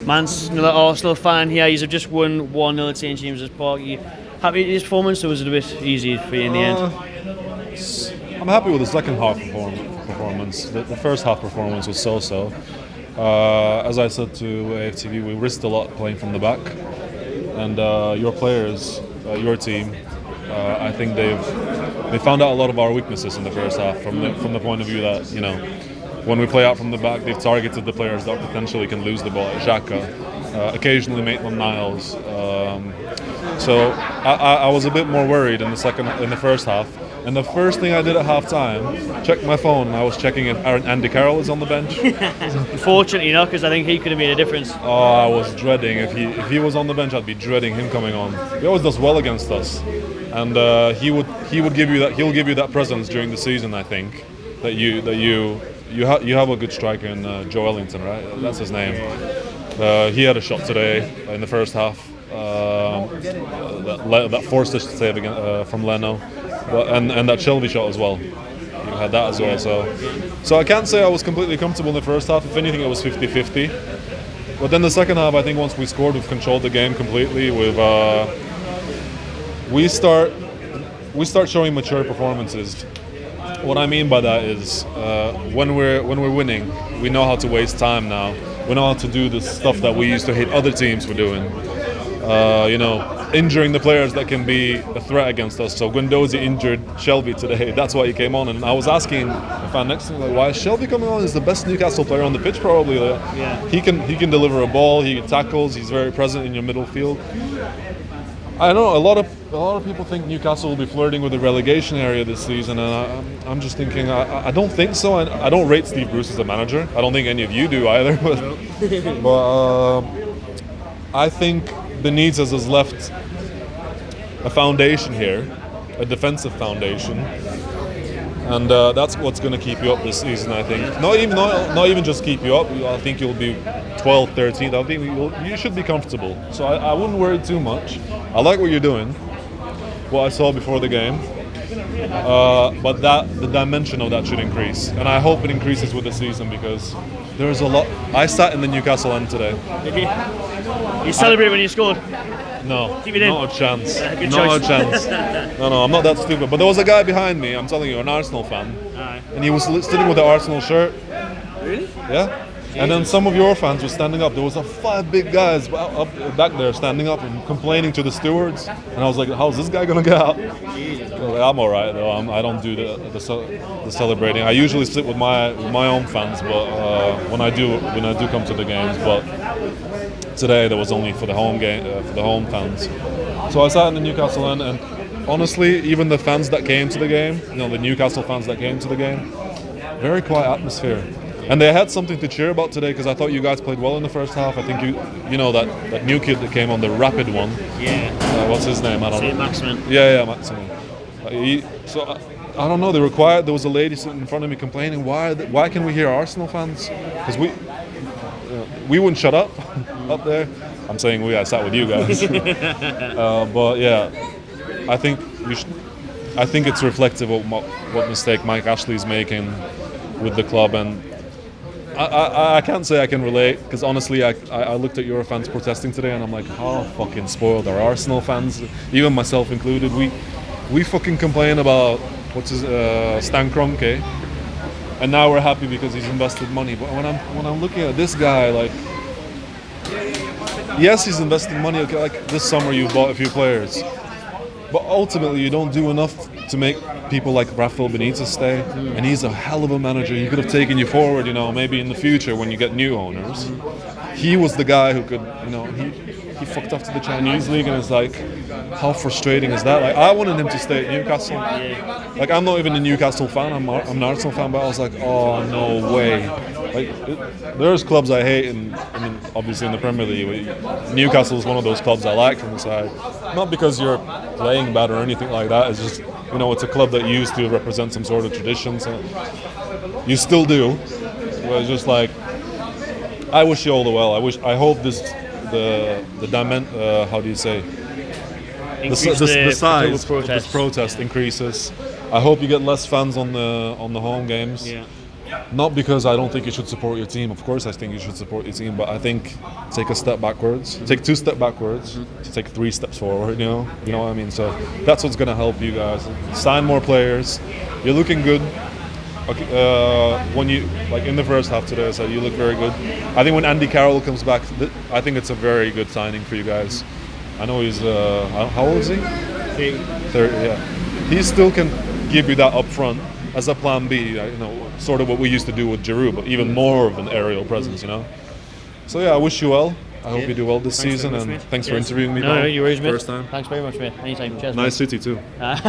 Man's another Arsenal fan here. You've just won 1-0 at St James's Park. You happy with this performance, or was it a bit easy for you in the end? I'm happy with the second half performance. The first half performance was so-so. As I said to AFTV, we risked a lot playing from the back, and your players, your team, I think they found out a lot of our weaknesses in the first half from the point of view that, you know, when we play out from the back, they've targeted the players that potentially can lose the ball. Xhaka, occasionally Maitland-Niles. So I was a bit more worried in the first half. And the first thing I did at half-time, checked my phone, and I was checking if Andy Carroll is on the bench. Unfortunately not, because I think he could have made a difference. Oh, I was dreading. If he was on the bench, I'd be dreading him coming on. He always does well against us, and he would give you that. He'll give you that presence during the season. I think that you have a good striker in Joe Ellington, right? That's his name. He had a shot today in the first half that forced us to save from Leno. And that Shelby shot as well. You had that as well. So I can't say I was completely comfortable in the first half. If anything, it was 50-50. But then the second half, I think once we scored, we've controlled the game completely. We start showing mature performances. What I mean by that is when we're winning, we know how to waste time now. We know how to do the stuff that we used to hate other teams for doing. You know, injuring the players that can be a threat against us. So Guendouzi injured Shelby today. That's why he came on. And I was asking the fan next to me, like, why is Shelby coming on? He's the best Newcastle player on the pitch, probably. Yeah. He can deliver a ball. He tackles. He's very present in your middle field. I know a lot of people think Newcastle will be flirting with the relegation area this season, and I'm just thinking I don't think so. I don't rate Steve Bruce as a manager. I don't think any of you do either. But I think Benitez has left a foundation here, a defensive foundation, and that's what's going to keep you up this season. I think not even just keep you up. I think you'll be 12th, 13th. I think you should be comfortable. So I wouldn't worry too much. I like what you're doing, what I saw before the game, but the dimension of that should increase, and I hope it increases with the season because there's a lot. I sat in the Newcastle end today. Did you? You celebrated when you scored? No, Keep it in. not a chance. Good not choice. a chance. No, I'm not that stupid. But there was a guy behind me, I'm telling you, an Arsenal fan. Aye. And he was sitting with the Arsenal shirt. Really? Yeah. And then some of your fans were standing up. There was 5 big guys up back there standing up and complaining to the stewards. And I was like, how's this guy going to get out? I'm all right, though. I don't do the celebrating. I usually sit with my own fans, but when I do come to the games. But today there was only for the home fans. So I sat in the Newcastle end, and honestly, even the fans that came to the game, you know, the Newcastle fans that came to the game, very quiet atmosphere. And they had something to cheer about today because I thought you guys played well in the first half. I think you know that new kid that came on, the rapid one. Yeah. What's his name? I don't know. Maximin. Yeah, Maximin. I don't know. They were quiet. There was a lady sitting in front of me complaining. Why can we hear Arsenal fans? Because we wouldn't shut up there. I'm saying I sat with you guys. But yeah, I think it's reflective of what mistake Mike Ashley's making with the club, and I can't say I can relate because honestly I looked at your fans protesting today and I'm like, how fucking spoiled are Arsenal fans, even myself included. We fucking complain about Stan Kroenke, and now we're happy because he's invested money. But when I'm looking at this guy, like, yes, he's investing money. Okay, like this summer you bought a few players, but ultimately you don't do enough to make people like Rafael Benitez stay, and he's a hell of a manager. He could have taken you forward, you know, maybe in the future when you get new owners. He was the guy who could, you know, he fucked off to the Chinese league, and it's like, how frustrating is that? Like, I wanted him to stay at Newcastle. Like, I'm not even a Newcastle fan, I'm an Arsenal fan, but I was like, oh, no way. Like, there's clubs I hate, and I mean, obviously in the Premier League, Newcastle is one of those clubs I like from the side. Not because you're playing bad or anything like that, it's just, you know, it's a club that used to represent some sort of tradition, so you still do. Well, it's just like, I wish you all the well. I hope how do you say? The size of this protest increases. I hope you get less fans on the home games. Yeah. Not because I don't think you should support your team. Of course, I think you should support your team, but I think take a step backwards, take 2 steps backwards, take 3 steps forward. You know what I mean. So that's what's gonna help you guys. Sign more players. You're looking good. Okay, when you in the first half today, so you look very good. I think when Andy Carroll comes back, I think it's a very good signing for you guys. I know he's how old is he? 30. Yeah, he still can give you that up front as a plan B. Sort of what we used to do with Giroud, but even more of an aerial presence. So yeah, I wish you well. I hope you do well this season, and thanks for interviewing me. No, you worries, mate. First time. Thanks very much, mate. Anytime. Cheers. Nice city too.